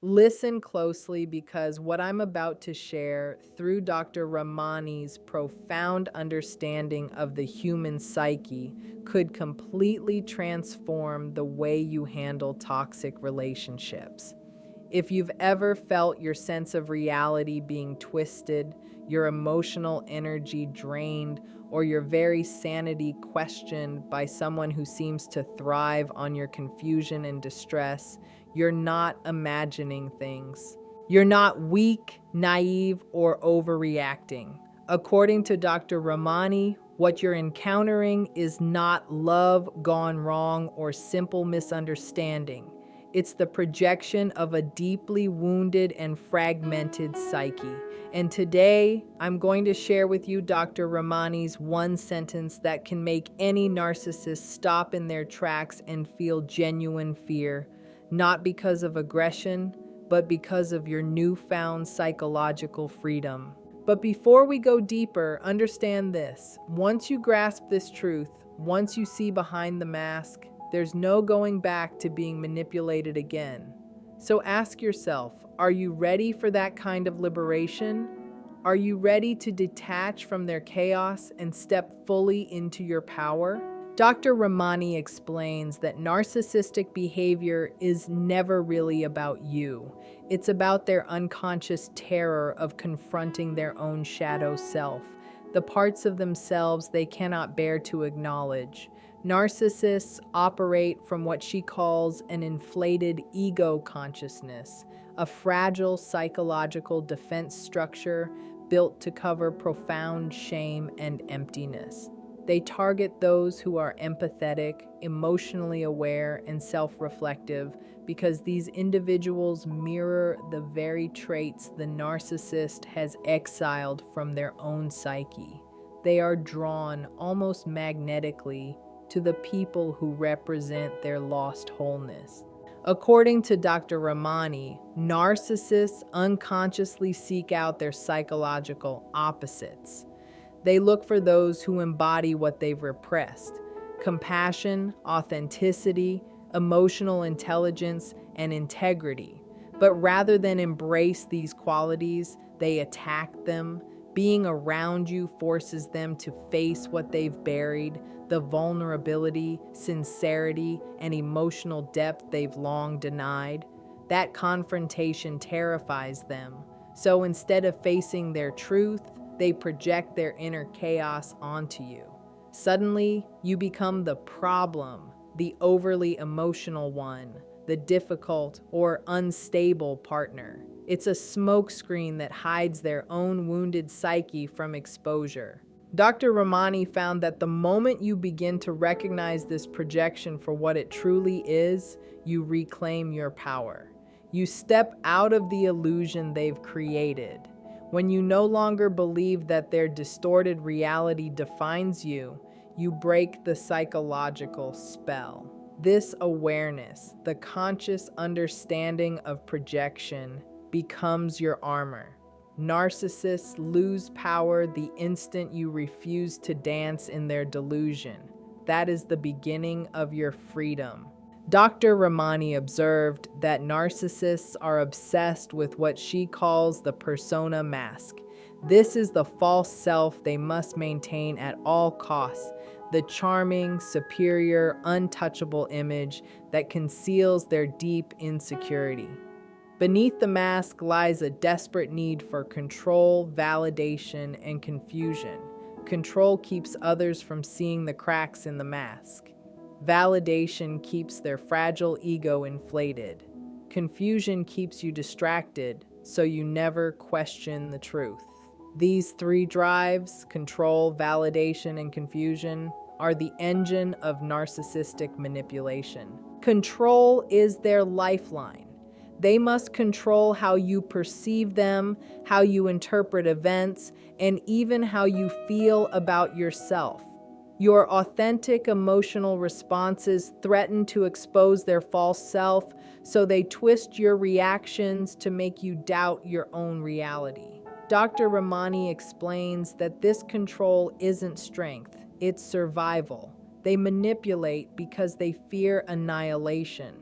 Listen closely because what I'm about to share through Dr. Ramani's profound understanding of the human psyche could completely transform the way you handle toxic relationships. If you've ever felt your sense of reality being twisted, your emotional energy drained, or your very sanity questioned by someone who seems to thrive on your confusion and distress, you're not imagining things. You're not weak, naive, or overreacting. According to Dr. Ramani, what you're encountering is not love gone wrong or simple misunderstanding. It's the projection of a deeply wounded and fragmented psyche. And today, I'm going to share with you Dr. Ramani's one sentence that can make any narcissist stop in their tracks and feel genuine fear, not because of aggression, but because of your newfound psychological freedom. But before we go deeper, understand this. Once you grasp this truth, once you see behind the mask, there's no going back to being manipulated again. So ask yourself, are you ready for that kind of liberation? Are you ready to detach from their chaos and step fully into your power? Dr. Ramani explains that narcissistic behavior is never really about you. It's about their unconscious terror of confronting their own shadow self, the parts of themselves they cannot bear to acknowledge. Narcissists operate from what she calls an inflated ego consciousness, a fragile psychological defense structure built to cover profound shame and emptiness. They target those who are empathetic, emotionally aware, and self-reflective because these individuals mirror the very traits the narcissist has exiled from their own psyche. They are drawn almost magnetically to the people who represent their lost wholeness. According to Dr. Ramani, narcissists unconsciously seek out their psychological opposites. They look for those who embody what they've repressed: compassion, authenticity, emotional intelligence, and integrity. But rather than embrace these qualities, they attack them. Being around you forces them to face what they've buried, the vulnerability, sincerity, and emotional depth they've long denied. That confrontation terrifies them. So instead of facing their truth, they project their inner chaos onto you. Suddenly, you become the problem, the overly emotional one, the difficult or unstable partner. It's a smokescreen that hides their own wounded psyche from exposure. Dr. Ramani found that the moment you begin to recognize this projection for what it truly is, you reclaim your power. You step out of the illusion they've created. When you no longer believe that their distorted reality defines you, you break the psychological spell. This awareness, the conscious understanding of projection, becomes your armor. Narcissists lose power the instant you refuse to dance in their delusion. That is the beginning of your freedom. Dr. Ramani observed that narcissists are obsessed with what she calls the persona mask. This is the false self they must maintain at all costs, the charming, superior, untouchable image that conceals their deep insecurity. Beneath the mask lies a desperate need for control, validation, and confusion. Control keeps others from seeing the cracks in the mask. Validation keeps their fragile ego inflated. Confusion keeps you distracted, so you never question the truth. These three drives, control, validation, and confusion, are the engine of narcissistic manipulation. Control is their lifeline. They must control how you perceive them, how you interpret events, and even how you feel about yourself. Your authentic emotional responses threaten to expose their false self, so they twist your reactions to make you doubt your own reality. Dr. Ramani explains that this control isn't strength, it's survival. They manipulate because they fear annihilation.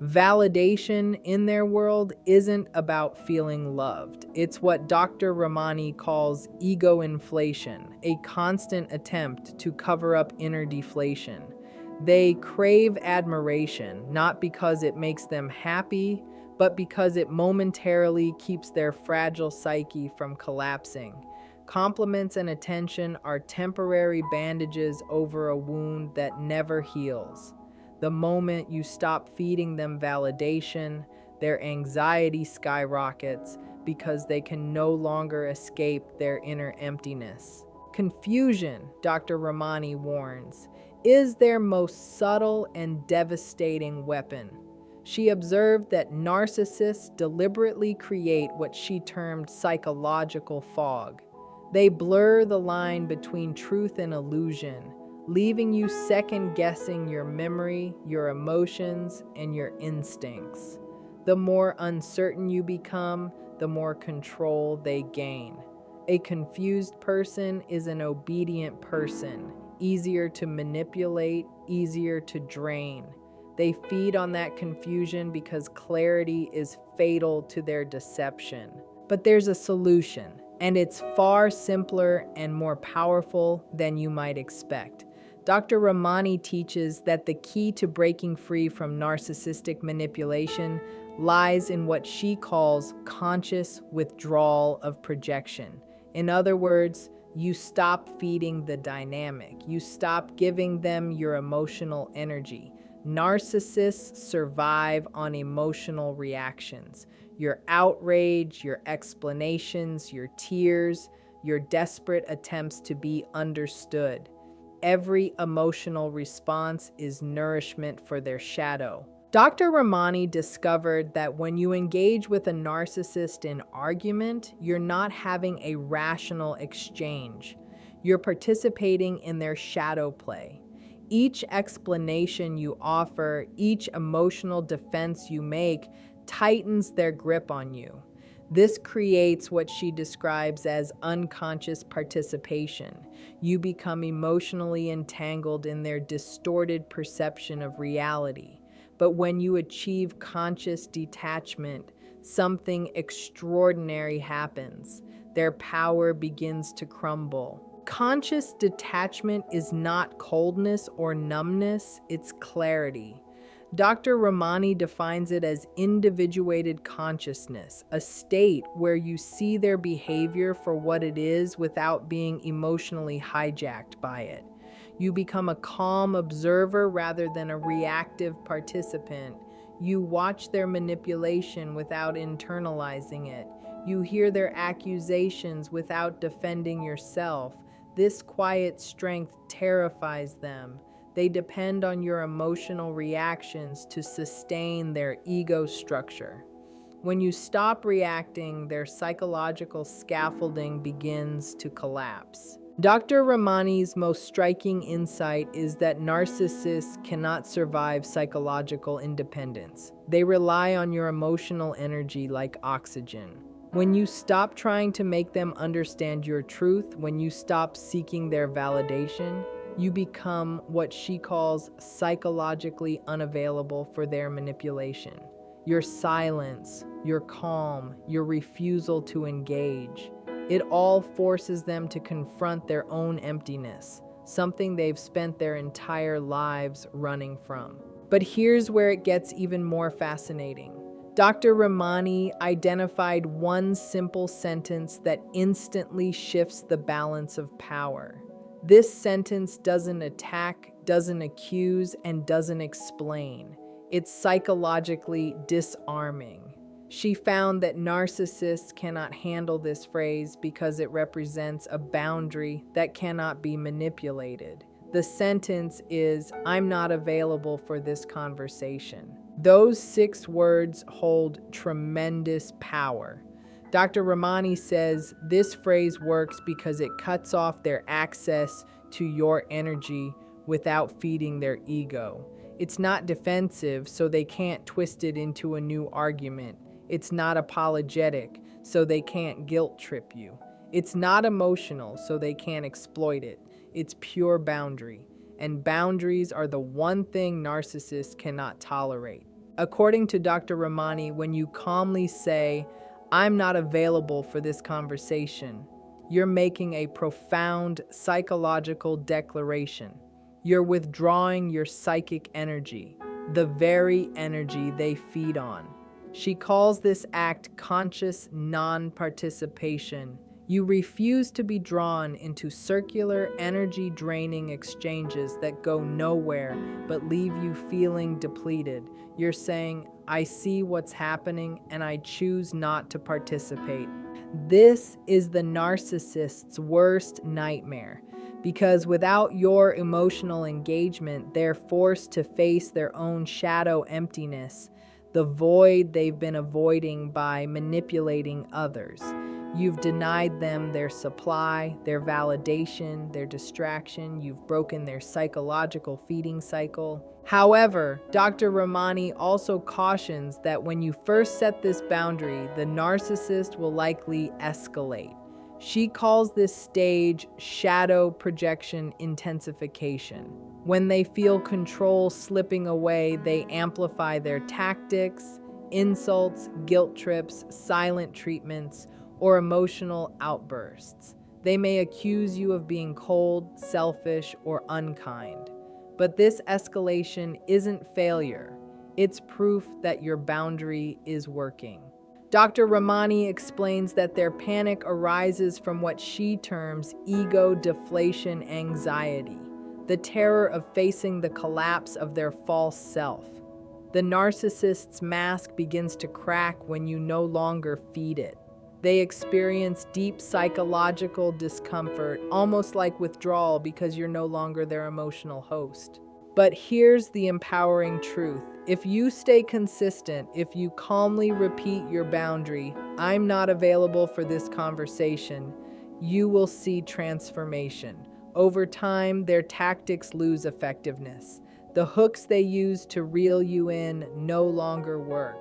Validation in their world isn't about feeling loved. It's what Dr. Ramani calls ego inflation, a constant attempt to cover up inner deflation. They crave admiration, not because it makes them happy, but because it momentarily keeps their fragile psyche from collapsing. Compliments and attention are temporary bandages over a wound that never heals. The moment you stop feeding them validation, their anxiety skyrockets because they can no longer escape their inner emptiness. Confusion, Dr. Ramani warns, is their most subtle and devastating weapon. She observed that narcissists deliberately create what she termed psychological fog. They blur the line between truth and illusion, leaving you second-guessing your memory, your emotions, and your instincts. The more uncertain you become, the more control they gain. A confused person is an obedient person, easier to manipulate, easier to drain. They feed on that confusion because clarity is fatal to their deception. But there's a solution, and it's far simpler and more powerful than you might expect. Dr. Ramani teaches that the key to breaking free from narcissistic manipulation lies in what she calls conscious withdrawal of projection. In other words, you stop feeding the dynamic. You stop giving them your emotional energy. Narcissists survive on emotional reactions. Your outrage, your explanations, your tears, your desperate attempts to be understood. Every emotional response is nourishment for their shadow. Dr. Ramani discovered that when you engage with a narcissist in argument, you're not having a rational exchange. You're participating in their shadow play. Each explanation you offer, each emotional defense you make, tightens their grip on you. This creates what she describes as unconscious participation. You become emotionally entangled in their distorted perception of reality. But when you achieve conscious detachment, something extraordinary happens. Their power begins to crumble. Conscious detachment is not coldness or numbness, it's clarity. Dr. Ramani defines it as individuated consciousness, a state where you see their behavior for what it is without being emotionally hijacked by it. You become a calm observer rather than a reactive participant. You watch their manipulation without internalizing it. You hear their accusations without defending yourself. This quiet strength terrifies them. They depend on your emotional reactions to sustain their ego structure. When you stop reacting, their psychological scaffolding begins to collapse. Dr. Ramani's most striking insight is that narcissists cannot survive psychological independence. They rely on your emotional energy like oxygen. When you stop trying to make them understand your truth, when you stop seeking their validation, you become what she calls psychologically unavailable for their manipulation. Your silence, your calm, your refusal to engage. It all forces them to confront their own emptiness, something they've spent their entire lives running from. But here's where it gets even more fascinating. Dr. Ramani identified one simple sentence that instantly shifts the balance of power. This sentence doesn't attack, doesn't accuse, and doesn't explain. It's psychologically disarming. She found that narcissists cannot handle this phrase because it represents a boundary that cannot be manipulated. The sentence is, "I'm not available for this conversation." Those 6 words hold tremendous power. Dr. Ramani says this phrase works because it cuts off their access to your energy without feeding their ego. It's not defensive, so they can't twist it into a new argument. It's not apologetic, so they can't guilt trip you. It's not emotional, so they can't exploit it. It's pure boundary. And boundaries are the one thing narcissists cannot tolerate. According to Dr. Ramani, when you calmly say, "I'm not available for this conversation," you're making a profound psychological declaration. You're withdrawing your psychic energy, the very energy they feed on. She calls this act conscious non-participation. You refuse to be drawn into circular, energy-draining exchanges that go nowhere but leave you feeling depleted. You're saying, "I see what's happening and I choose not to participate." This is the narcissist's worst nightmare, because without your emotional engagement, they're forced to face their own shadow emptiness, the void they've been avoiding by manipulating others. You've denied them their supply, their validation, their distraction. You've broken their psychological feeding cycle. However, Dr. Ramani also cautions that when you first set this boundary, the narcissist will likely escalate. She calls this stage shadow projection intensification. When they feel control slipping away, they amplify their tactics, insults, guilt trips, silent treatments, or emotional outbursts. They may accuse you of being cold, selfish, or unkind. But this escalation isn't failure. It's proof that your boundary is working. Dr. Ramani explains that their panic arises from what she terms ego deflation anxiety, the terror of facing the collapse of their false self. The narcissist's mask begins to crack when you no longer feed it. They experience deep psychological discomfort, almost like withdrawal because you're no longer their emotional host. But here's the empowering truth. If you stay consistent, if you calmly repeat your boundary, "I'm not available for this conversation," you will see transformation. Over time, their tactics lose effectiveness. The hooks they use to reel you in no longer work.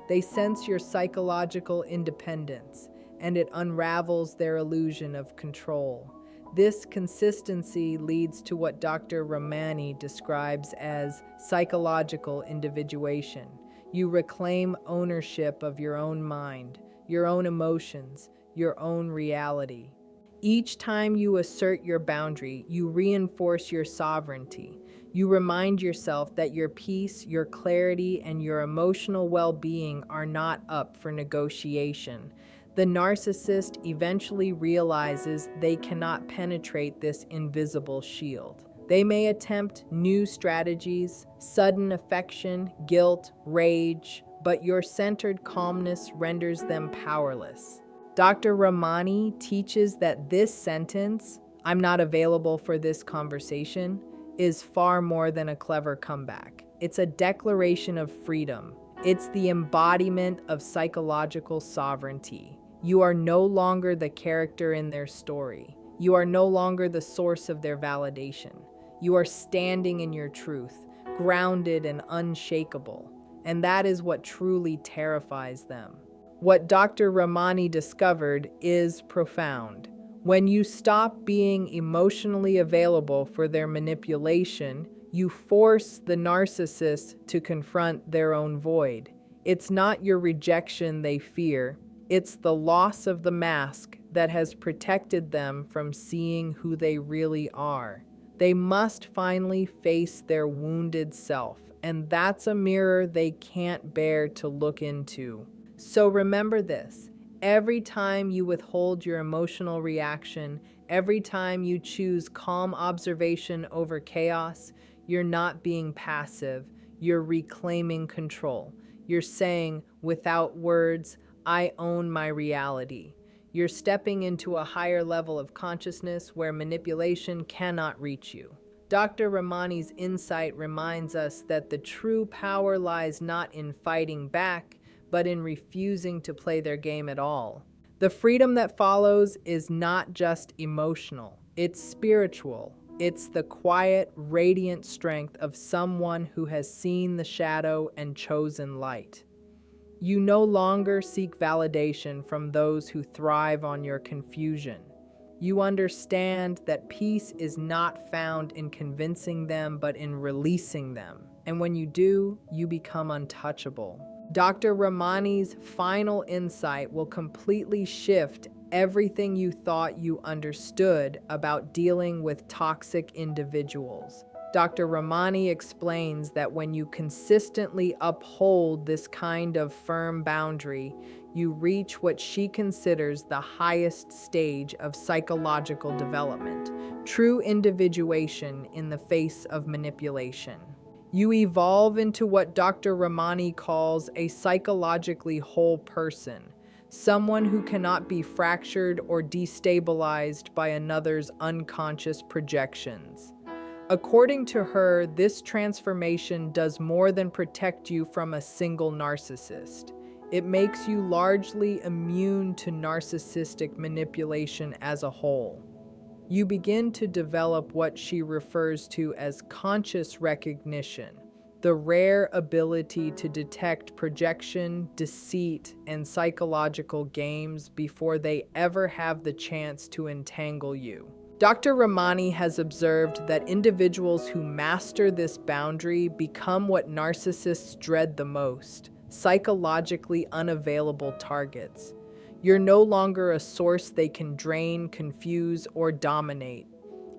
They sense your psychological independence, and it unravels their illusion of control. This consistency leads to what Dr. Ramani describes as psychological individuation. You reclaim ownership of your own mind, your own emotions, your own reality. Each time you assert your boundary, you reinforce your sovereignty. You remind yourself that your peace, your clarity, and your emotional well-being are not up for negotiation. The narcissist eventually realizes they cannot penetrate this invisible shield. They may attempt new strategies, sudden affection, guilt, rage, but your centered calmness renders them powerless. Dr. Ramani teaches that this sentence, "I'm not available for this conversation," is far more than a clever comeback. It's a declaration of freedom. It's the embodiment of psychological sovereignty. You are no longer the character in their story. You are no longer the source of their validation. You are standing in your truth, grounded and unshakable. And that is what truly terrifies them. What Dr. Ramani discovered is profound. When you stop being emotionally available for their manipulation, you force the narcissist to confront their own void. It's not your rejection they fear, it's the loss of the mask that has protected them from seeing who they really are. They must finally face their wounded self, and that's a mirror they can't bear to look into. So remember this. Every time you withhold your emotional reaction, every time you choose calm observation over chaos, you're not being passive, you're reclaiming control. You're saying, without words, "I own my reality." You're stepping into a higher level of consciousness where manipulation cannot reach you. Dr. Ramani's insight reminds us that the true power lies not in fighting back, but in refusing to play their game at all. The freedom that follows is not just emotional, it's spiritual. It's the quiet, radiant strength of someone who has seen the shadow and chosen light. You no longer seek validation from those who thrive on your confusion. You understand that peace is not found in convincing them, but in releasing them. And when you do, you become untouchable. Dr. Ramani's final insight will completely shift everything you thought you understood about dealing with toxic individuals. Dr. Ramani explains that when you consistently uphold this kind of firm boundary, you reach what she considers the highest stage of psychological development, true individuation in the face of manipulation. You evolve into what Dr. Ramani calls a psychologically whole person, someone who cannot be fractured or destabilized by another's unconscious projections. According to her, this transformation does more than protect you from a single narcissist. It makes you largely immune to narcissistic manipulation as a whole. You begin to develop what she refers to as conscious recognition, the rare ability to detect projection, deceit, and psychological games before they ever have the chance to entangle you. Dr. Ramani has observed that individuals who master this boundary become what narcissists dread the most: psychologically unavailable targets. You're no longer a source they can drain, confuse, or dominate.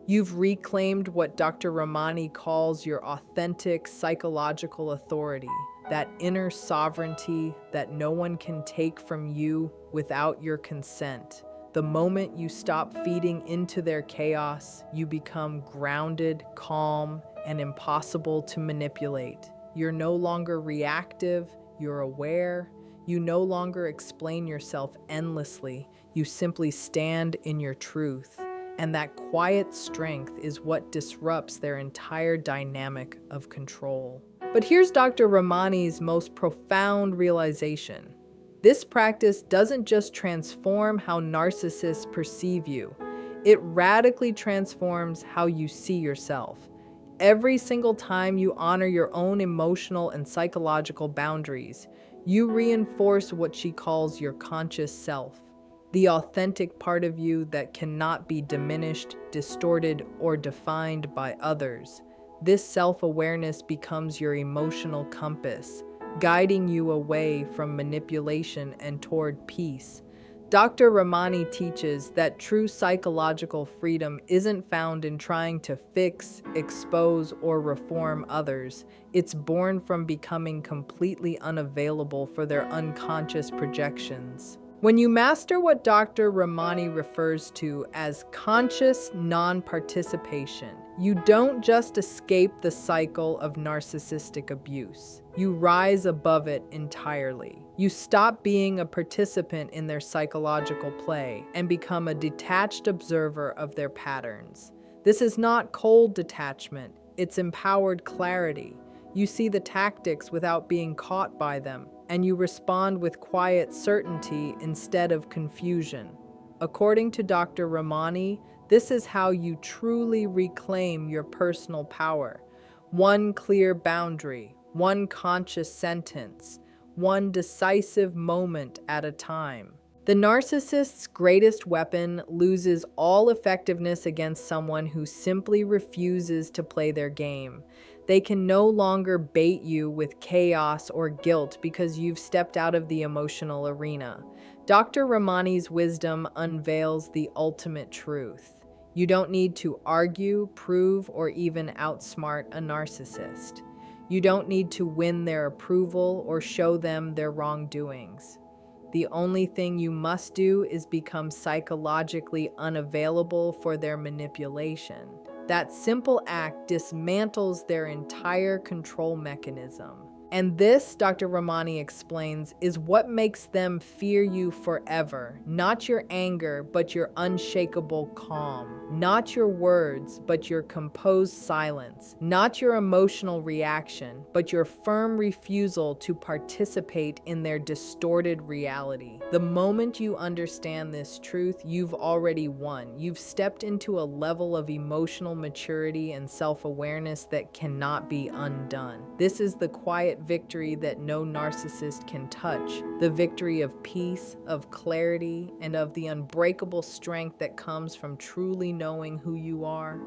You've reclaimed what Dr. Ramani calls your authentic psychological authority, that inner sovereignty that no one can take from you without your consent. The moment you stop feeding into their chaos, you become grounded, calm, and impossible to manipulate. You're no longer reactive, you're aware. You no longer explain yourself endlessly. You simply stand in your truth. And that quiet strength is what disrupts their entire dynamic of control. But here's Dr. Ramani's most profound realization. This practice doesn't just transform how narcissists perceive you, it radically transforms how you see yourself. Every single time you honor your own emotional and psychological boundaries, you reinforce what she calls your conscious self, the authentic part of you that cannot be diminished, distorted, or defined by others. This self-awareness becomes your emotional compass, guiding you away from manipulation and toward peace. Dr. Ramani teaches that true psychological freedom isn't found in trying to fix, expose, or reform others. It's born from becoming completely unavailable for their unconscious projections. When you master what Dr. Ramani refers to as conscious non-participation, you don't just escape the cycle of narcissistic abuse. You rise above it entirely. You stop being a participant in their psychological play and become a detached observer of their patterns. This is not cold detachment, it's empowered clarity. You see the tactics without being caught by them, and you respond with quiet certainty instead of confusion. According to Dr. Ramani, this is how you truly reclaim your personal power. One clear boundary, one conscious sentence, one decisive moment at a time. The narcissist's greatest weapon loses all effectiveness against someone who simply refuses to play their game. They can no longer bait you with chaos or guilt because you've stepped out of the emotional arena. Dr. Ramani's wisdom unveils the ultimate truth. You don't need to argue, prove, or even outsmart a narcissist. You don't need to win their approval or show them their wrongdoings. The only thing you must do is become psychologically unavailable for their manipulation. That simple act dismantles their entire control mechanism. And this, Dr. Ramani explains, is what makes them fear you forever. Not your anger, but your unshakable calm. Not your words, but your composed silence. Not your emotional reaction, but your firm refusal to participate in their distorted reality. The moment you understand this truth, you've already won. You've stepped into a level of emotional maturity and self-awareness that cannot be undone. This is the quiet victory that no narcissist can touch, the victory of peace, of clarity, and of the unbreakable strength that comes from truly knowing who you are.